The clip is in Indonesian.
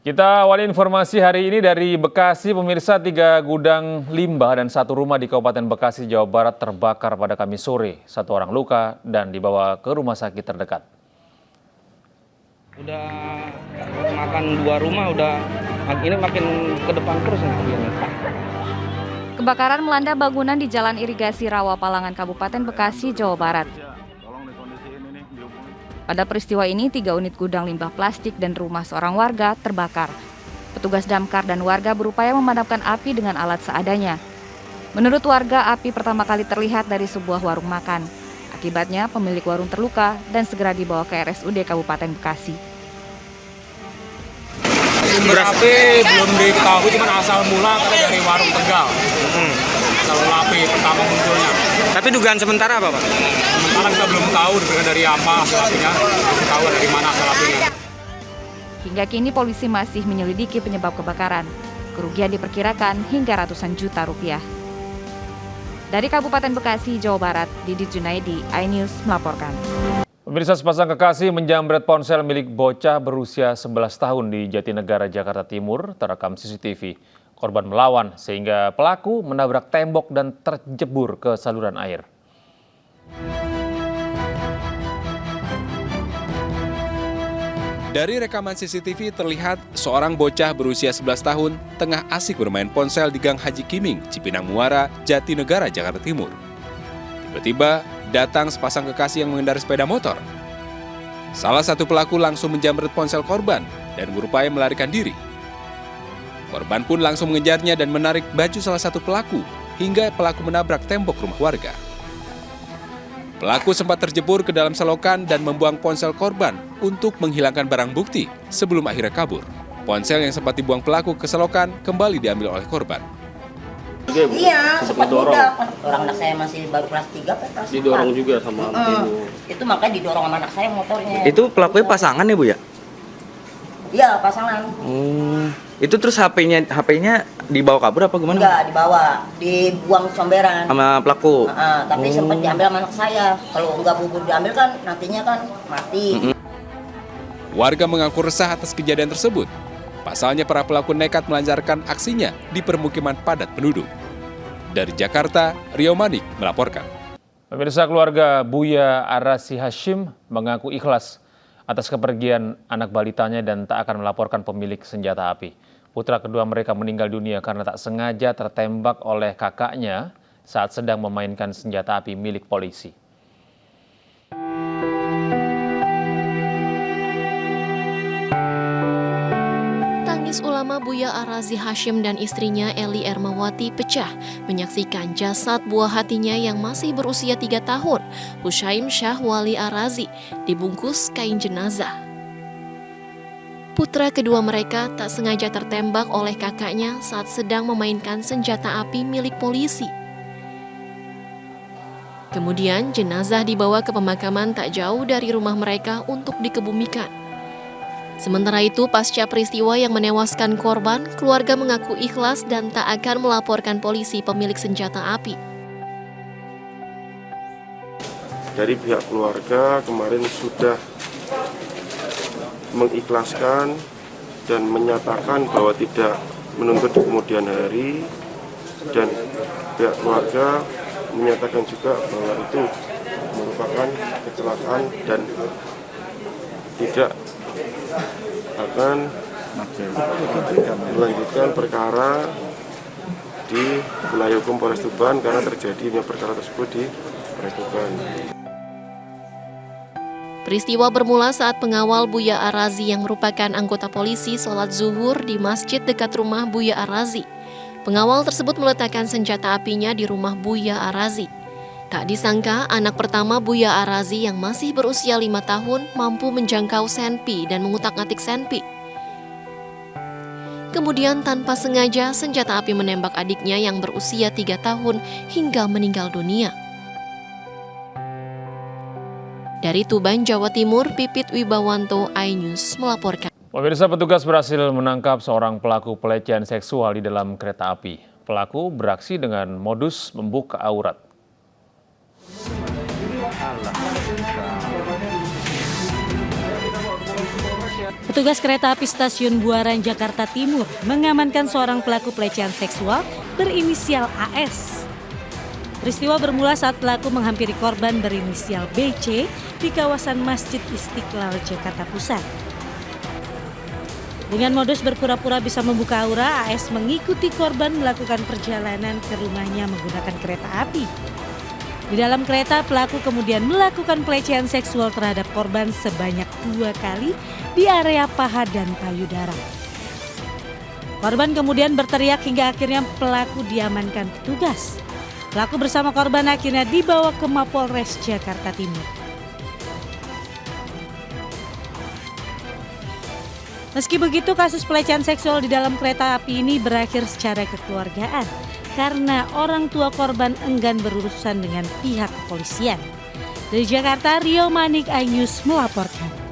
Kita awali informasi hari ini dari Bekasi. Pemirsa, 3 gudang limbah dan 1 rumah di Kabupaten Bekasi, Jawa Barat terbakar pada Kamis sore. 1 orang luka dan dibawa ke rumah sakit terdekat. Udah makan 2 rumah, ini makin ke depan terus nih. Kebakaran melanda bangunan di Jalan Irigasi Rawa Palangan, Kabupaten Bekasi, Jawa Barat. Pada peristiwa ini, 3 unit gudang limbah plastik dan rumah seorang warga terbakar. Petugas damkar dan warga berupaya memadamkan api dengan alat seadanya. Menurut warga, api pertama kali terlihat dari sebuah warung makan. Akibatnya, pemilik warung terluka dan segera dibawa ke RSUD Kabupaten Bekasi. Sumber api belum diketahui, cuma asal mula katanya dari warung Tegal. Asal mula api pertama munculnya. Tapi dugaan sementara apa, Pak? Sementara kita belum tahu dari apa asal apinya, belum tahu dari mana asal apinya. Hingga kini polisi masih menyelidiki penyebab kebakaran. Kerugian diperkirakan hingga ratusan juta rupiah. Dari Kabupaten Bekasi, Jawa Barat, Didi Junaidi, iNews melaporkan. Pemirsa, sepasang kekasih menjamret ponsel milik bocah berusia 11 tahun di Jatinegara, Jakarta Timur, terekam CCTV. Korban melawan sehingga pelaku menabrak tembok dan terjebur ke saluran air. Dari rekaman CCTV terlihat seorang bocah berusia 11 tahun tengah asik bermain ponsel di Gang Haji Kiming, Cipinang Muara, Jatinegara, Jakarta Timur. Tiba-tiba datang sepasang kekasih yang mengendarai sepeda motor. Salah satu pelaku langsung menjamret ponsel korban dan berupaya melarikan diri. Korban pun langsung mengejarnya dan menarik baju salah satu pelaku hingga pelaku menabrak tembok rumah warga. Pelaku sempat terjebur ke dalam selokan dan membuang ponsel korban untuk menghilangkan barang bukti sebelum akhirnya kabur. Ponsel yang sempat dibuang pelaku ke selokan kembali diambil oleh korban. Iya, sempat budak. Orang anak saya masih baru kelas 3, kelas 4. Didorong juga sama ibu. Itu makanya didorong sama anak saya motornya. Itu pelakunya pasangan ya, Bu ya? Iya, pasangan. Itu terus HP-nya dibawa kabur apa gimana? Enggak, dibuang comberan. Sama pelaku. Tapi sempat diambil sama anak saya. Kalau enggak bubur diambil kan nantinya kan mati. Warga mengaku resah atas kejadian tersebut. Pasalnya para pelaku nekat melancarkan aksinya di permukiman padat penduduk. Dari Jakarta, Rio Manik melaporkan. Pemirsa, keluarga Buya Arasi Hashim mengaku ikhlas atas kepergian anak balitanya dan tak akan melaporkan pemilik senjata api. Putra kedua mereka meninggal dunia karena tak sengaja tertembak oleh kakaknya saat sedang memainkan senjata api milik polisi. Tangis ulama Buya Arasi Hashim dan istrinya Eli Ermawati pecah menyaksikan jasad buah hatinya yang masih berusia 3 tahun, Hushaim Syah Wali Arazi, dibungkus kain jenazah. Putra kedua mereka tak sengaja tertembak oleh kakaknya saat sedang memainkan senjata api milik polisi. Kemudian jenazah dibawa ke pemakaman tak jauh dari rumah mereka untuk dikebumikan. Sementara itu, pasca peristiwa yang menewaskan korban, keluarga mengaku ikhlas dan tak akan melaporkan polisi pemilik senjata api. Dari pihak keluarga kemarin sudah mengikhlaskan dan menyatakan bahwa tidak menuntut di kemudian hari, dan pihak keluarga menyatakan juga bahwa itu merupakan kecelakaan dan tidak akan melanjutkan perkara di wilayah hukum Polres Tuban karena terjadinya perkara tersebut di Polres Tuban. Peristiwa bermula saat pengawal Buya Arazi yang merupakan anggota polisi sholat zuhur di masjid dekat rumah Buya Arazi. Pengawal tersebut meletakkan senjata apinya di rumah Buya Arazi. Tak disangka anak pertama Buya Arazi yang masih berusia 5 tahun mampu menjangkau senpi dan mengutak-atik senpi. Kemudian tanpa sengaja senjata api menembak adiknya yang berusia 3 tahun hingga meninggal dunia. Dari Tuban, Jawa Timur, Pipit Wibawanto, iNews melaporkan. Pemirsa, petugas berhasil menangkap seorang pelaku pelecehan seksual di dalam kereta api. Pelaku beraksi dengan modus membuka aurat. Petugas kereta api stasiun Buaran, Jakarta Timur mengamankan seorang pelaku pelecehan seksual berinisial AS. Peristiwa bermula saat pelaku menghampiri korban berinisial BC di kawasan Masjid Istiqlal, Jakarta Pusat. Dengan modus berpura-pura bisa membuka aura, AS mengikuti korban melakukan perjalanan ke rumahnya menggunakan kereta api. Di dalam kereta, pelaku kemudian melakukan pelecehan seksual terhadap korban sebanyak 2 kali di area paha dan payudara. Korban kemudian berteriak hingga akhirnya pelaku diamankan petugas. Pelaku bersama korban akhirnya dibawa ke Mapolres Jakarta Timur. Meski begitu, kasus pelecehan seksual di dalam kereta api ini berakhir secara kekeluargaan karena orang tua korban enggan berurusan dengan pihak kepolisian. Dari Jakarta, Rio Manik, iNews melaporkan.